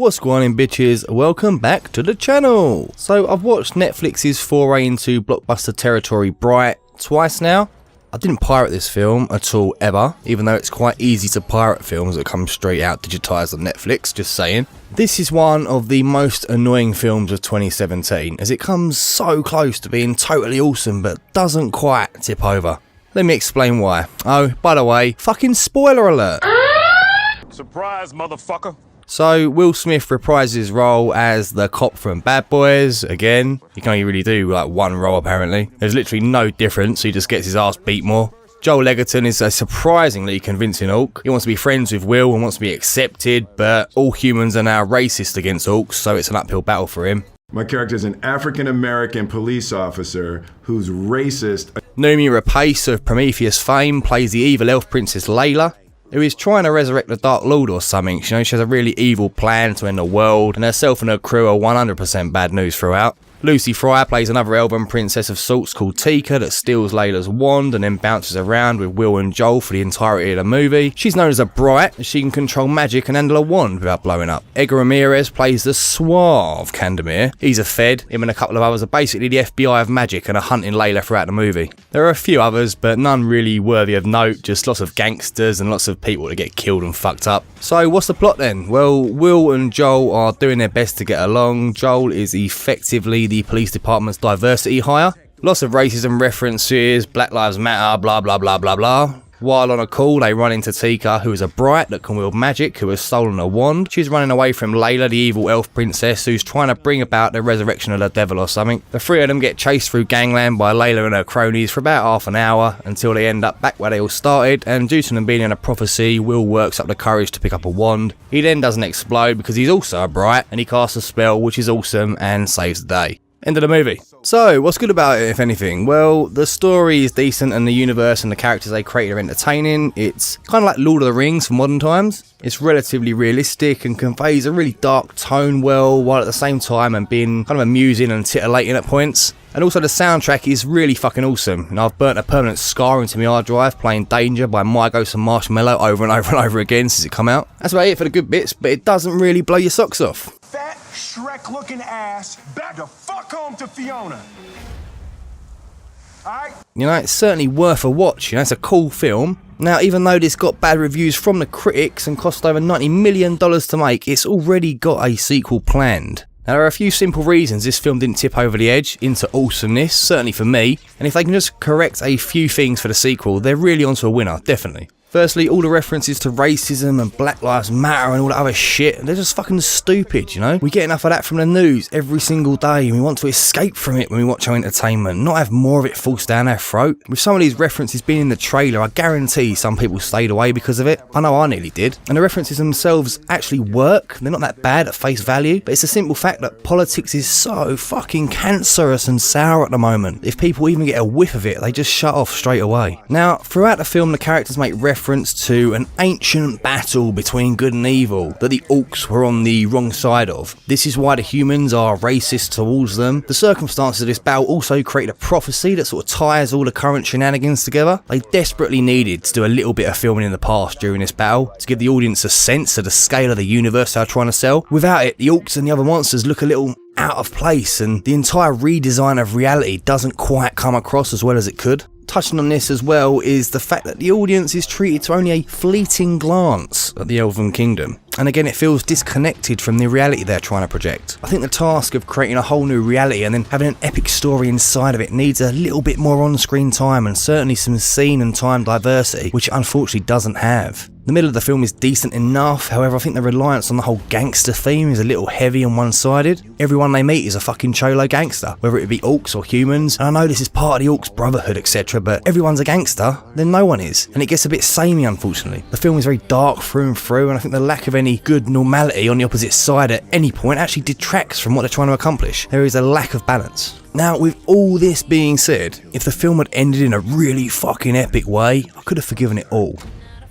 What's going on, bitches? Welcome back to the channel. So I've watched Netflix's foray into blockbuster territory Bright twice now. I didn't pirate this film at all ever, even though it's quite easy to pirate films that come straight out digitised on Netflix, just saying. This is one of the most annoying films of 2017, as it comes so close to being totally awesome but doesn't quite tip over. Let me explain why. Oh, by the way, fucking spoiler alert! Surprise, motherfucker! So, Will Smith reprises his role as the cop from Bad Boys. Again, he can only really do like one role apparently. There's literally no difference, he just gets his ass beat more. Joel Edgerton is a surprisingly convincing Hulk. He wants to be friends with Will and wants to be accepted, but all humans are now racist against Hulks, so it's an uphill battle for him. My character is an African-American police officer who's racist. Noomi Rapace of Prometheus fame plays the evil elf princess Layla, who is trying to resurrect the Dark Lord or something. You know, she has a really evil plan to end the world, and herself and her crew are 100% bad news throughout. Lucy Fryer plays another elven princess of sorts called Tika that steals Layla's wand and then bounces around with Will and Joel for the entirety of the movie. She's known as a Bright, as she can control magic and handle a wand without blowing up. Edgar Ramirez plays the suave Candemir. He's a Fed. Him and a couple of others are basically the FBI of magic and are hunting Layla throughout the movie. There are a few others, but none really worthy of note, just lots of gangsters and lots of people that get killed and fucked up. So what's the plot then? Well, Will and Joel are doing their best to get along. Joel is effectively the police department's diversity hire. Lots of racism references, Black Lives Matter, blah blah blah blah blah. While on a call, they run into Tika, who is a Bright that can wield magic, who has stolen a wand. She's running away from Layla, the evil elf princess, who's trying to bring about the resurrection of the devil or something. The three of them get chased through gangland by Layla and her cronies for about half an hour, until they end up back where they all started, and due to them being in a prophecy, Will works up the courage to pick up a wand. He then doesn't explode because he's also a Bright, and he casts a spell which is awesome and saves the day. End of the movie. So, what's good about it, if anything? Well, the story is decent and the universe and the characters they create are entertaining. It's kind of like Lord of the Rings for modern times. It's relatively realistic and conveys a really dark tone well, while at the same time and being kind of amusing and titillating at points. And also the soundtrack is really fucking awesome. And I've burnt a permanent scar into my hard drive playing Danger by Migos and Marshmello over and over and over again since it come out. That's about it for the good bits, but it doesn't really blow your socks off. Fat, Shrek-looking ass, back the fuck home to Fiona. Alright? You know, it's certainly worth a watch. You know, it's a cool film. Now, even though this got bad reviews from the critics and cost over $90 million to make, it's already got a sequel planned. Now, there are a few simple reasons this film didn't tip over the edge into awesomeness, certainly for me, and if they can just correct a few things for the sequel, they're really onto a winner, definitely. Firstly, all the references to racism and Black Lives Matter and all that other shit, they're just fucking stupid, you know? We get enough of that from the news every single day and we want to escape from it when we watch our entertainment, not have more of it forced down our throat. With some of these references being in the trailer, I guarantee some people stayed away because of it. I know I nearly did. And the references themselves actually work, they're not that bad at face value, but it's a simple fact that politics is so fucking cancerous and sour at the moment. If people even get a whiff of it, they just shut off straight away. Now, throughout the film, the characters make reference to an ancient battle between good and evil that the orcs were on the wrong side of. This is why the humans are racist towards them. The circumstances of this battle also create a prophecy that sort of ties all the current shenanigans together. They desperately needed to do a little bit of filming in the past during this battle to give the audience a sense of the scale of the universe they're trying to sell. Without it, the orcs and the other monsters look a little out of place and the entire redesign of reality doesn't quite come across as well as it could. Touching on this as well is the fact that the audience is treated to only a fleeting glance at the Elven Kingdom. And again, it feels disconnected from the reality they're trying to project. I think the task of creating a whole new reality and then having an epic story inside of it needs a little bit more on-screen time and certainly some scene and time diversity, which it unfortunately doesn't have. The middle of the film is decent enough, however I think the reliance on the whole gangster theme is a little heavy and one-sided. Everyone they meet is a fucking cholo gangster, whether it be orcs or humans, and I know this is part of the orcs brotherhood etc, but everyone's a gangster, then no one is, and it gets a bit samey unfortunately. The film is very dark through and through, and I think the lack of any good normality on the opposite side at any point actually detracts from what they're trying to accomplish. There is a lack of balance. Now, with all this being said, if the film had ended in a really fucking epic way, I could have forgiven it all.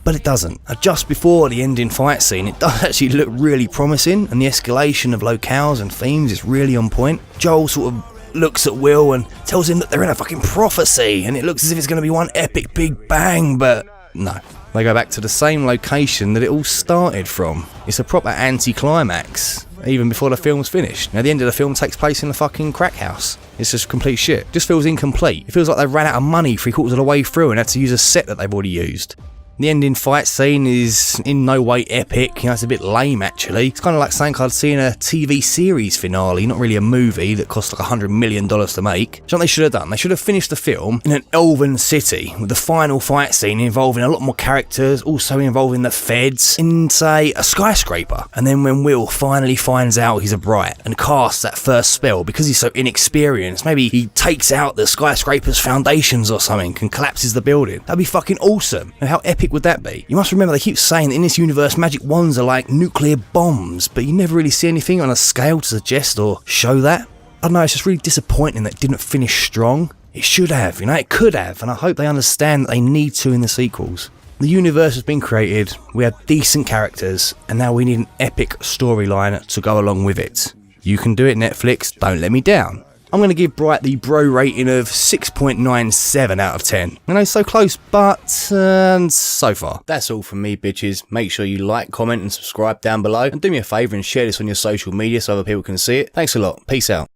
But it doesn't. Just before the ending fight scene, it does actually look really promising, and the escalation of locales and themes is really on point. Joel sort of looks at Will and tells him that they're in a fucking prophecy, and it looks as if it's going to be one epic big bang, but no. They go back to the same location that it all started from. It's a proper anti-climax, even before the film's finished. Now, the end of the film takes place in the fucking crack house. It's just complete shit. Just feels incomplete. It feels like they ran out of money 3/4 of the way through and had to use a set that they've already used. The ending fight scene is in no way epic, it's a bit lame actually. It's kind of like something I'd see in a TV series finale, not really a movie that cost like $100 million to make. Do you know what they should have done? They should have finished the film in an elven city, with the final fight scene involving a lot more characters, also involving the feds, in say a skyscraper. And then when Will finally finds out he's a bright and casts that first spell, because he's so inexperienced, maybe he takes out the skyscraper's foundations or something and collapses the building. That'd be fucking awesome. And how epic would that be? You must remember they keep saying that in this universe magic wands are like nuclear bombs, but you never really see anything on a scale to suggest or show that. I don't know, it's just really disappointing that it didn't finish strong. It should have, it could have, and I hope they understand that they need to in the sequels. The universe has been created, we have decent characters, and now we need an epic storyline to go along with it. You can do it, Netflix, don't let me down. I'm going to give Bright the bro rating of 6.97 out of 10. So close, but so far. That's all from me, bitches. Make sure you like, comment and subscribe down below. And do me a favour and share this on your social media so other people can see it. Thanks a lot. Peace out.